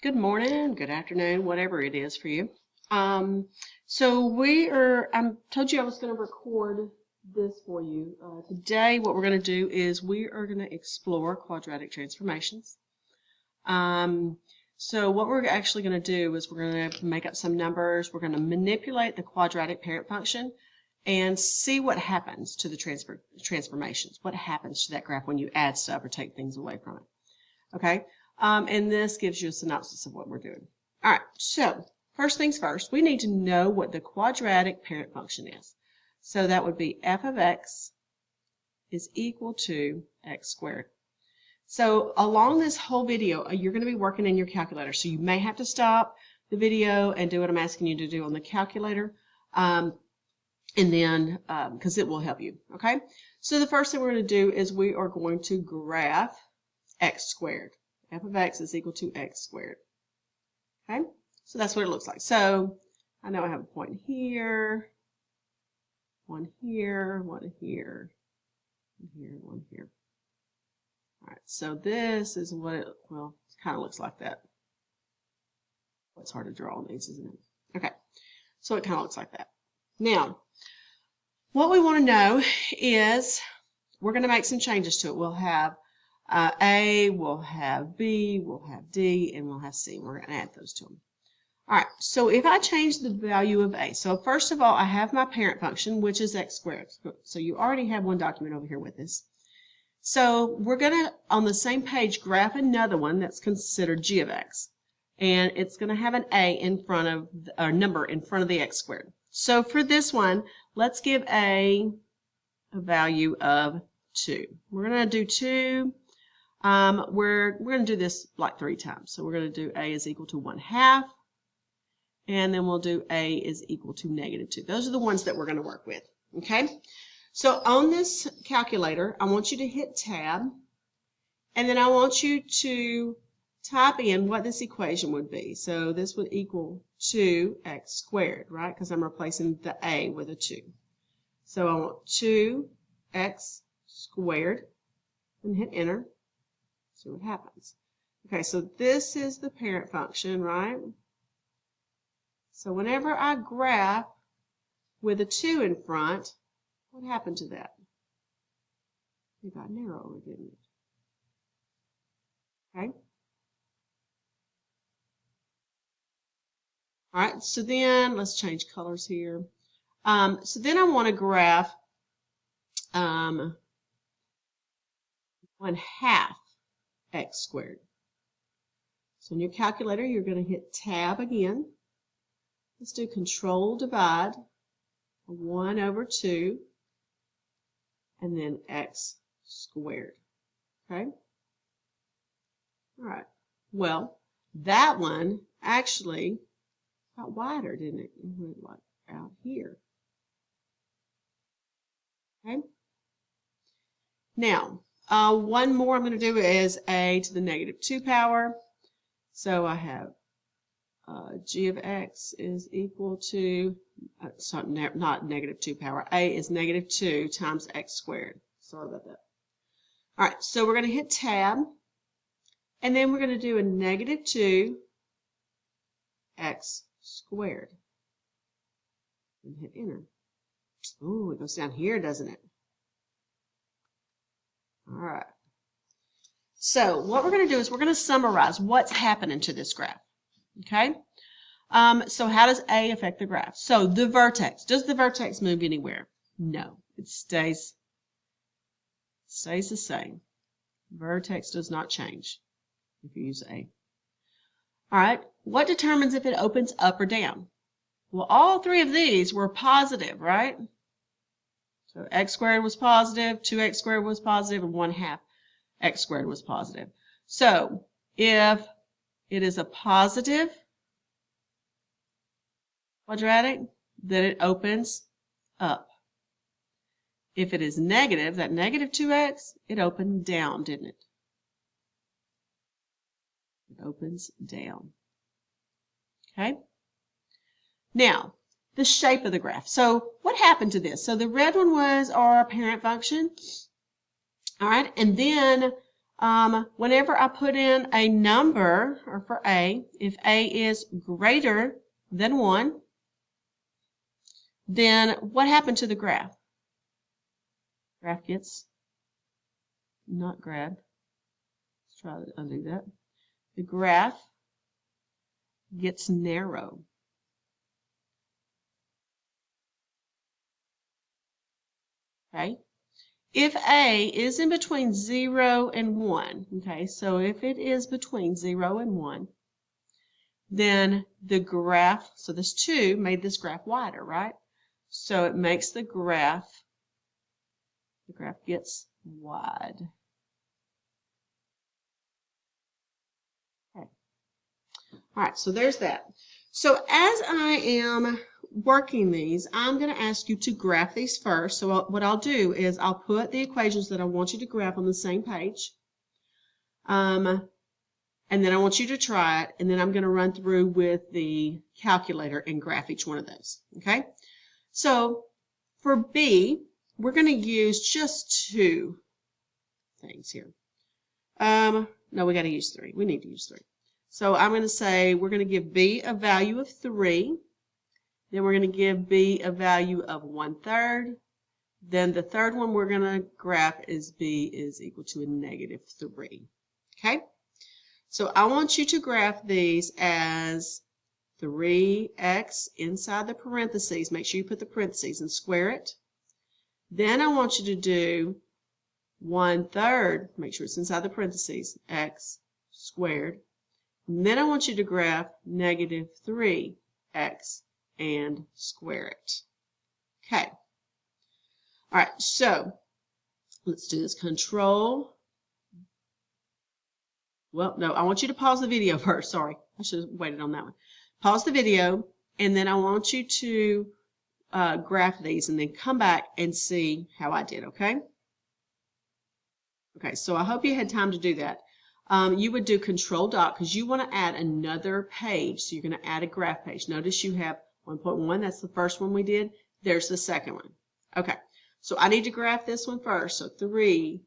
Good morning, good afternoon, whatever it is for you. I told you I was going to record this for you. Today, what we're going to do is we are going to explore quadratic transformations. So what we're actually going to do is we're going to make up some numbers. We're going to manipulate the quadratic parent function and see what happens to the transformations. What happens to that graph when you add stuff or take things away from it. Okay? And this gives you a synopsis of what we're doing. All right, so first things first, we need to know what the quadratic parent function is. So that would be f of x is equal to x squared. So along this whole video, you're going to be working in your calculator. So you may have to stop the video and do what I'm asking you to do on the calculator. And then, because it will help you, okay? So the first thing we're going to do is we are going to graph x squared. F of x is equal to x squared. Okay, so that's what it looks like. So I know I have a point here, one here, one here, one here, one here. All right, so this is what it, well, it kind of looks like that. It's hard to draw on these, isn't it? Okay, so it kind of looks like that. Now, what we want to know is we're going to make some changes to it. We'll have A, we'll have B, we'll have D, and we'll have C. We're going to add those to them. All right, so if I change the value of A, so first of all, I have my parent function, which is x squared. So you already have one document over here with us. So we're going to, on the same page, graph another one that's considered g of x. And it's going to have an A in front of, a number in front of the x squared. So for this one, let's give A a value of 2. We're going to do 2. We're going to do this like 3 times. So we're going to do A is equal to 1/2. And then we'll do A is equal to -2. Those are the ones that we're going to work with. Okay? So on this calculator, I want you to hit tab. And then I want you to type in what this equation would be. So this would equal 2x squared, right? Because I'm replacing the A with a 2. So I want 2x squared. And hit enter. See what happens. Okay, so this is the parent function, right? So whenever I graph with a 2 in front, what happened to that? It got narrower, didn't it? Okay. All right, so then let's change colors here. So then I want to graph 1/2 x squared. So in your calculator, you're going to hit tab again. Let's do control divide, 1/2, and then x squared. Okay? All right. Well, that one actually got wider, didn't it? It went like out here. Okay? Now, one more I'm going to do is a to the -2 power. So I have g of x is equal to, sorry, not -2 power. A is -2 times x squared. Sorry about that. All right, so we're going to hit tab. And then we're going to do a -2 x squared. And hit enter. Ooh, it goes down here, doesn't it? All right. So what we're going to do is we're going to summarize what's happening to this graph. Okay? So how does A affect the graph? So the vertex. Does the vertex move anywhere? No. It stays the same. Vertex does not change if you use A. All right. What determines if it opens up or down? Well, all 3 of these were positive, right? So x squared was positive, 2x squared was positive, and 1/2 x squared was positive. So if it is a positive quadratic, then it opens up. If it is negative, that -2x, it opened down, didn't it? It opens down. Okay? Now, the shape of the graph. So what happened to this? So the red one was our parent function. All right, and then whenever I put in a number, or for A, if A is greater than 1, then what happened to the graph? Graph gets not grabbed. Let's try to undo that. The graph gets narrow. Okay? If A is in between 0 and 1, okay, so if it is between 0 and 1, then the graph, so this 2 made this graph wider, right? So it makes the graph gets wide. Okay. All right, so there's that. So as I am working these, I'm going to ask you to graph these first. So what I'll do is I'll put the equations that I want you to graph on the same page. And then I want you to try it, and then I'm going to run through with the calculator and graph each one of those. Okay? So for B, we're going to use just 2 things here. No, we got to use 3. We need to use 3. So I'm going to say we're going to give B a value of 3. Then we're going to give B a value of 1/3. Then the third one we're going to graph is B is equal to a -3. Okay? So I want you to graph these as 3x inside the parentheses. Make sure you put the parentheses and square it. Then I want you to do 1/3, make sure it's inside the parentheses, x squared. And then I want you to graph -3x and square it. Okay. All right, so let's do this. Control. Well, no, I want you to pause the video first. Sorry, I should have waited on that one. Pause the video, and then I want you to graph these and then come back and see how I did, okay? Okay, so I hope you had time to do that. You would do Control Dot because you want to add another page. So you're going to add a graph page. Notice you have 1.1. That's the first one we did. There's the second one. Okay, so I need to graph this one first. So 3x,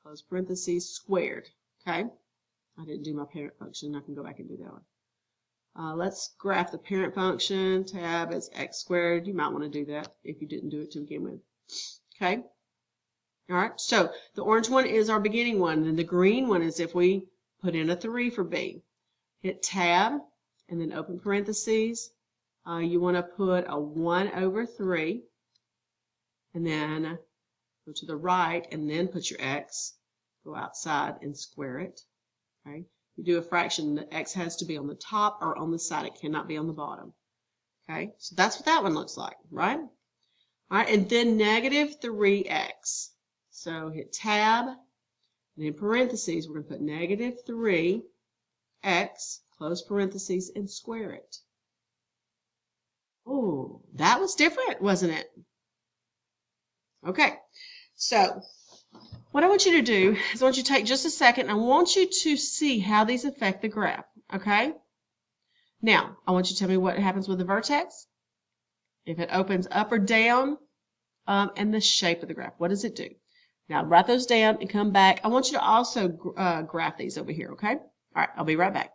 close parentheses, squared. Okay, I didn't do my parent function. I can go back and do that one. Let's graph the parent function. Tab is x squared. You might want to do that if you didn't do it to begin with. Okay. All right. So the orange one is our beginning one, and the green one is if we put in a 3 for B. Hit Tab and then open parentheses. You want to put a 1/3, and then go to the right, and then put your x. Go outside and square it. Okay. You do a fraction, the x has to be on the top or on the side. It cannot be on the bottom. Okay, so that's what that one looks like, right? All right, and then -3x. So hit Tab, and in parentheses, we're going to put -3x, close parentheses, and square it. Oh, that was different, wasn't it? Okay, so what I want you to do is I want you to take just a second, and I want you to see how these affect the graph, okay? Now, I want you to tell me what happens with the vertex, if it opens up or down, and the shape of the graph. What does it do? Now, write those down and come back. I want you to also graph these over here, okay? All right, I'll be right back.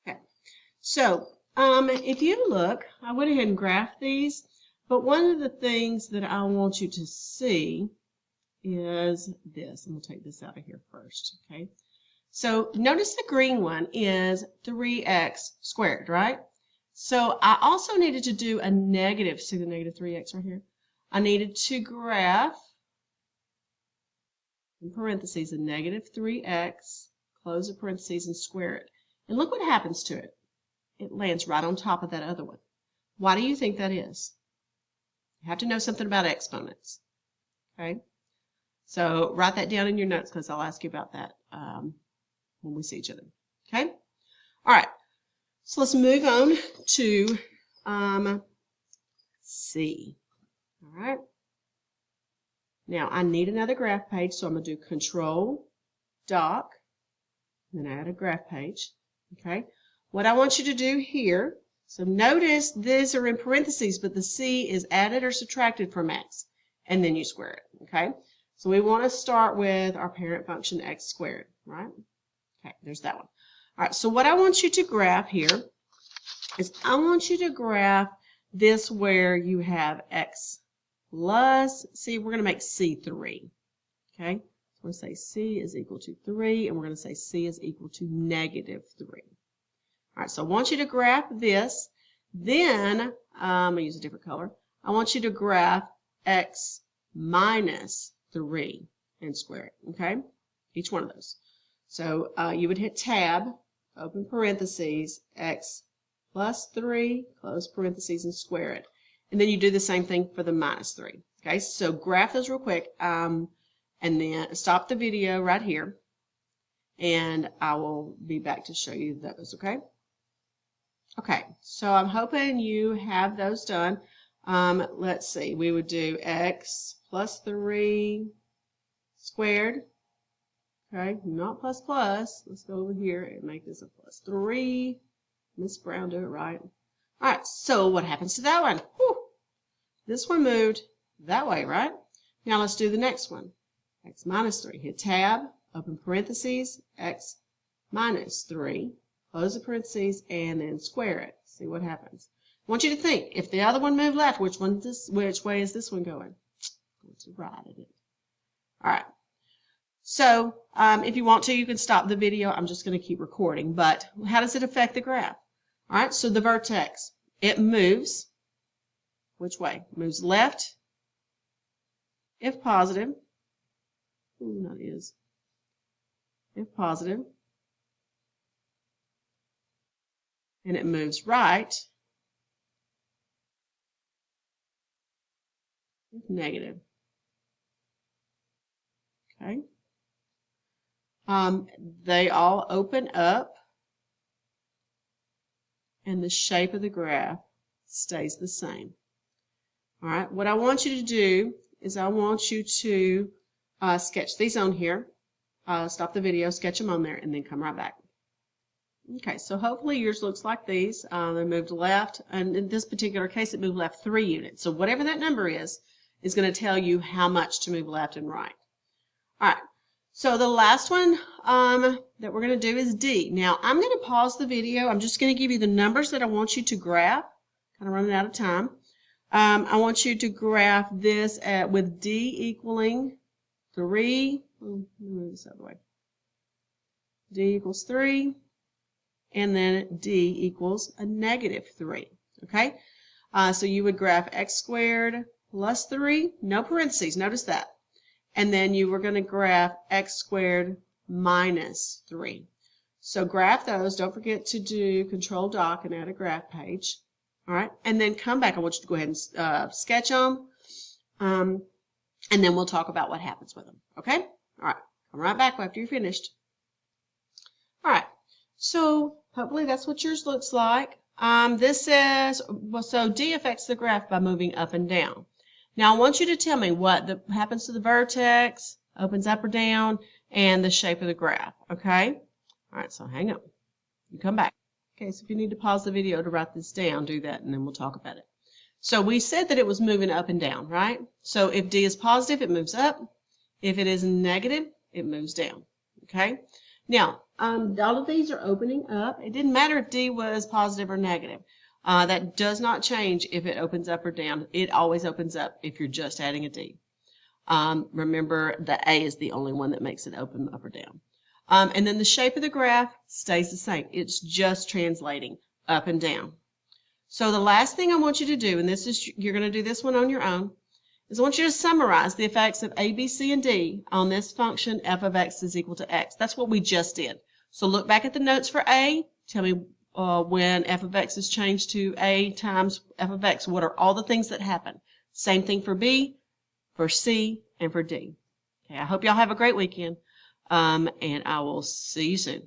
Okay, so if you look, I went ahead and graphed these, but one of the things that I want you to see is this. I'm going to take this out of here first, okay? So notice the green one is 3x squared, right? So I also needed to do a negative, see the -3x right here? I needed to graph, in parentheses, a -3x, close the parentheses, and square it. And look what happens to it. It lands right on top of that other one. Why do you think that is? You have to know something about exponents, okay? So write that down in your notes because I'll ask you about that when we see each other, okay? All right, so let's move on to C. All right. Now I need another graph page, so I'm going to do Control Doc, and then add a graph page. Okay. What I want you to do here, so notice these are in parentheses, but the C is added or subtracted from X, and then you square it. Okay. So we want to start with our parent function x squared, right? Okay, there's that one. All right, so what I want you to graph here is I want you to graph this where you have x plus, see, we're going to make c 3, okay? So we're going to say c is equal to 3, and we're going to say c is equal to negative 3. All right, so I want you to graph this. Then, I'm going to use a different color. I want you to graph x minus 3 and square it, okay? Each one of those. So you would hit tab, open parentheses, x plus 3, close parentheses, and square it. And then you do the same thing for the minus 3. Okay, so graph those real quick, and then stop the video right here, and I will be back to show you those, okay? Okay, so I'm hoping you have those done. Let's see, we would do x plus 3 squared. Okay, not plus plus. Let's go over here and make this a plus 3. Miss Brown, do it right. All right, so what happens to that one? Whew. This one moved that way, right? Now let's do the next one. X minus 3. Hit tab, open parentheses, x minus 3. Close the parentheses, and then square it. See what happens. I want you to think, if the other one moved left, which way is this one going? Going to right, isn't it? All right. So if you want to, you can stop the video. I'm just going to keep recording. But how does it affect the graph? All right, so the vertex, it moves. Which way? It moves left if positive. Ooh, that is. If positive. And it moves right if negative. Okay. They all open up, and the shape of the graph stays the same. All right, what I want you to do is I want you to sketch these on here. Stop the video, sketch them on there, and then come right back. Okay, so hopefully yours looks like these. They moved left, and in this particular case, it moved left 3 units. So whatever that number is going to tell you how much to move left and right. All right. So the last one that we're going to do is D. Now, I'm going to pause the video. I'm just going to give you the numbers that I want you to graph. Kind of running out of time. I want you to graph this with D equaling 3. Let me move this out of the way. D equals 3. And then D equals a negative 3. Okay? So you would graph x squared plus 3. No parentheses. Notice that. And then you were going to graph x squared minus 3. So graph those. Don't forget to do Control Doc and add a graph page. All right, and then come back. I want you to go ahead and sketch them, and then we'll talk about what happens with them. Okay? All right, come right back after you're finished. All right, so hopefully that's what yours looks like. This says, well, so D affects the graph by moving up and down. Now I want you to tell me what happens to the vertex, opens up or down, and the shape of the graph. Okay? All right, so hang on. You come back. Okay, so if you need to pause the video to write this down, do that, and then we'll talk about it. So we said that it was moving up and down, right? So if D is positive, it moves up. If it is negative, it moves down. Okay? Now, all of these are opening up. It didn't matter if D was positive or negative. That does not change if it opens up or down. It always opens up if you're just adding a D. Remember, the A is the only one that makes it open up or down. And then the shape of the graph stays the same. It's just translating up and down. So the last thing I want you to do, and this is, you're going to do this one on your own, is I want you to summarize the effects of A, B, C, and D on this function f of x is equal to x. That's what we just did. So look back at the notes for A. Tell me when f of x is changed to A times f of x, what are all the things that happen? Same thing for B, for C, and for D. Okay, I hope y'all have a great weekend. And I will see you soon.